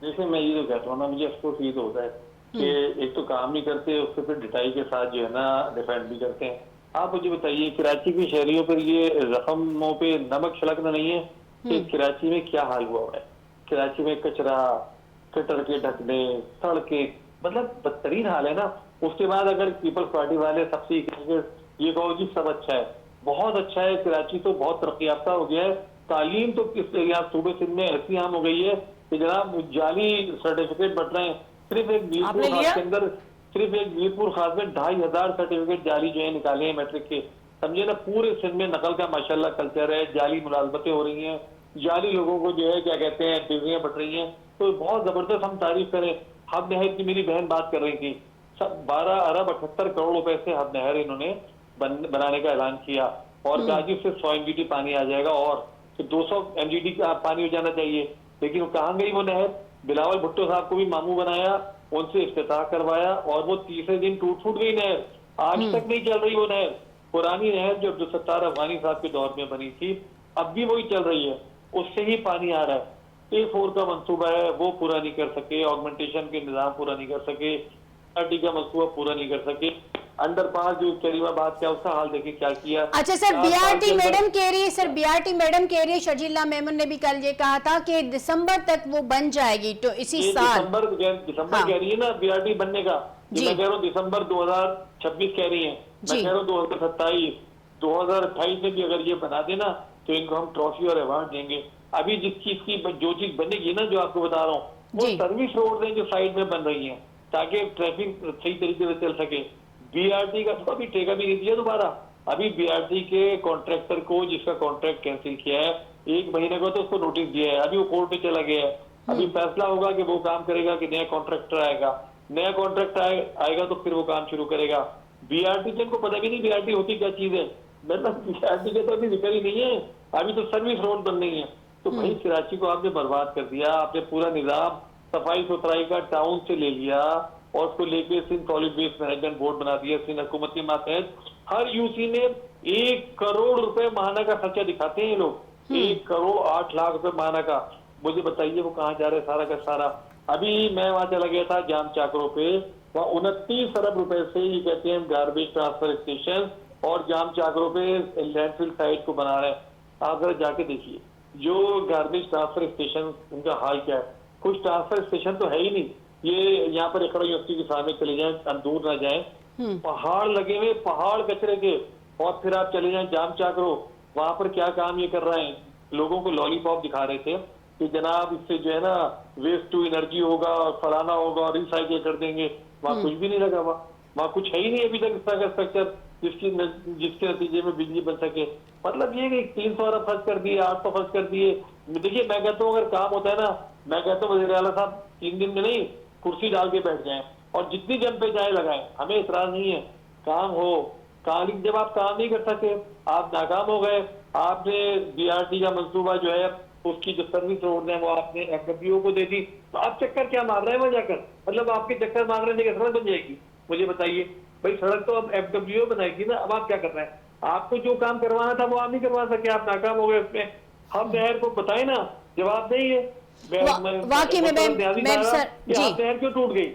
जैसे मैं ये तो कहता हूँ ना, मुझे अफसोस ये तो होता है कि एक तो काम नहीं करते, उससे फिर डिटाई के साथ जो है ना डिफेंड भी करते हैं। आप मुझे बताइए, कराची की शहरियों पर ये जख्मों पे नमक छिड़कना नहीं है कि कराची में क्या हाल हुआ है। कराची में कचरा, गटर के ढकने, सड़कें, मतलब बदतरीन हाल है ना। उसके बाद अगर पीपल्स पार्टी वाले सबसे ये कहो जी सब अच्छा है, बहुत अच्छा है, कराची तो बहुत तरक्की याफ्ता हो गया है। तालीम तो किस यहाँ सूबे सिंध में ऐसी आम हो गई है कि जनाब जाली सर्टिफिकेट बट रहे हैं। सिर्फ एक मीरपुर आपने खास लिया? के अंदर, सिर्फ एक मीरपुर खास में 2500 सर्टिफिकेट जाली जो है निकाले हैं मैट्रिक के। समझे ना, पूरे सिंध में नकल का माशाल्लाह कल्चर है, जाली मुलाजमतें हो रही हैं, जाली लोगों को जो है क्या कहते हैं डिग्रियां बट रही हैं। तो बहुत जबरदस्त हम तारीफ करें। हब नहर की मेरी बहन बात कर रही थी, सब 12 अरब 78 करोड़ रुपए से हब नहर इन्होंने बनाने का ऐलान किया और कहा कि उससे 100 MGD पानी आ जाएगा और फिर 200 MGD का पानी हो जाना चाहिए। लेकिन वो कहाँ गई वो नहर? बिलावल भुट्टो साहब को भी मामू बनाया, उनसे इफ्तिताह करवाया और वो तीसरे दिन टूट फूट गई नहर। आज तक नहीं चल रही वो नहर। पुरानी नहर जो अब्दुल सत्तार अफगानी साहब के दौर में बनी थी, अब भी वही चल रही है, उससे ही पानी आ रहा है। A4 का मंसूबा है वो पूरा नहीं कर सके, ऑगमेंटेशन के निजाम पूरा नहीं कर सके, RT का मंसूबा पूरा नहीं कर सके। अंडरपास जो करीमाबाद क्या उसका हाल देखिए क्या किया। अच्छा सर, 4 साल बीआरटी के अंदर मैडम कह रही है, सर बीआरटी मैडम कह रही है, शर्जीला मेमन ने भी कल ये कहा था कि दिसंबर तक वो बन जाएगी, तो इसी ये साल। दिसंबर हाँ कह रही है ना BRT बनने का। ये जी मैं कह रहा हूँ दिसंबर 2026 कह रही है। मैं जी। कह रहा हूँ 2027, 2028 में भी अगर ये बना देना तो इनको हम ट्रॉफी और अवार्ड देंगे। अभी जिस चीज की जो चीज बनेगी ना, जो आपको बता रहा हूँ, वो जी सर्विस रोड है जो साइड में बन रही है ताकि ट्रैफिक सही तरीके से चल सके। BRT का तो अभी ठेका भी नहीं दिया दोबारा। अभी BRT के कॉन्ट्रैक्टर को, जिसका कॉन्ट्रैक्ट कैंसिल किया है 1 महीने को, तो उसको नोटिस दिया है, अभी वो कोर्ट में चला गया है। अभी फैसला होगा कि वो काम करेगा कि नया कॉन्ट्रैक्टर आएगा। नया कॉन्ट्रैक्टर आएगा तो फिर वो काम शुरू करेगा। BRT जिनको पता भी नहीं BRT होती क्या चीज है, मतलब BRT के तो अभी जिक्र ही नहीं है, अभी तो सर्विस रोड बन रही है। तो भाई कराची को आपने बर्बाद कर दिया, आपने पूरा निजाम सफाई सुथराई का टाउन से ले लिया और उसको लेके Sindh solid waste management board बना दिया सिंध हुकूमत के मातहत। हर यूसी में 1 करोड़ रुपए माहाना का खर्चा दिखाते हैं ये लोग, 1 करोड़ 8 लाख रुपए माहाना का। मुझे बताइए वो कहाँ जा रहे सारा का सारा। अभी मैं वहां चला गया था जाम चाकरों पे, वहाँ 29 अरब रुपए से ये कहते हैं गार्बेज ट्रांसफर स्टेशन और जाम चाकरों पे लैंडफिल साइट को बना रहे हैं। आप जरा जाके देखिए जो गार्बेज ट्रांसफर स्टेशन, उनका हाल क्या है। कुछ ट्रांसफर स्टेशन तो है ही नहीं। ये यहाँ पर इकड़ा यूनिवर्सिटी के सामने चले जाएं, दूर ना जाएं, पहाड़ लगे हुए, पहाड़ कचरे के। और फिर आप चले जाएं जाम चाकरो, वहां पर क्या काम ये कर रहे हैं, लोगों को लॉलीपॉप दिखा रहे थे कि जनाब इससे जो है ना वेस्ट टू एनर्जी होगा और फलाना होगा और रिसाइकिल कर देंगे। वहां कुछ भी नहीं लगा, वहां कुछ है ही नहीं अभी तक इस तरह का स्ट्रक्चर जिसके नतीजे में बिजली बन सके। मतलब ये कि 300 अरब खर्च कर दिए, 800 खर्च कर दिए। देखिए मैं कहता हूँ अगर काम होता है ना, मैं कहता हूँ वज़ीर आला साहब 3 दिन में नहीं, कुर्सी डाल के बैठ जाएं और जितनी जम पे जाए लगाएं, हमें इतराज नहीं है। काम हो काम, जब आप काम नहीं कर सके, आप नाकाम हो गए, आपने BRT का मंसूबा जो है उसकी जो सर्विस रोड है वो आपने FWO को दे दी, तो आप चक्कर क्या मार रहे हैं वहां जाकर? मतलब आपके चक्कर मार रहे हैं सड़क बन जाएगी? मुझे बताइए भाई, सड़क तो अब FWO बनाएगी ना। अब आप क्या कर रहे हैं? आपको जो काम करवाना था वो आप नहीं करवा सके, आप नाकाम हो गए उसमें। हम नहर को बताए ना, जवाब नहीं है। वाकई में मैम सर जी। नहर क्यों टूट गई?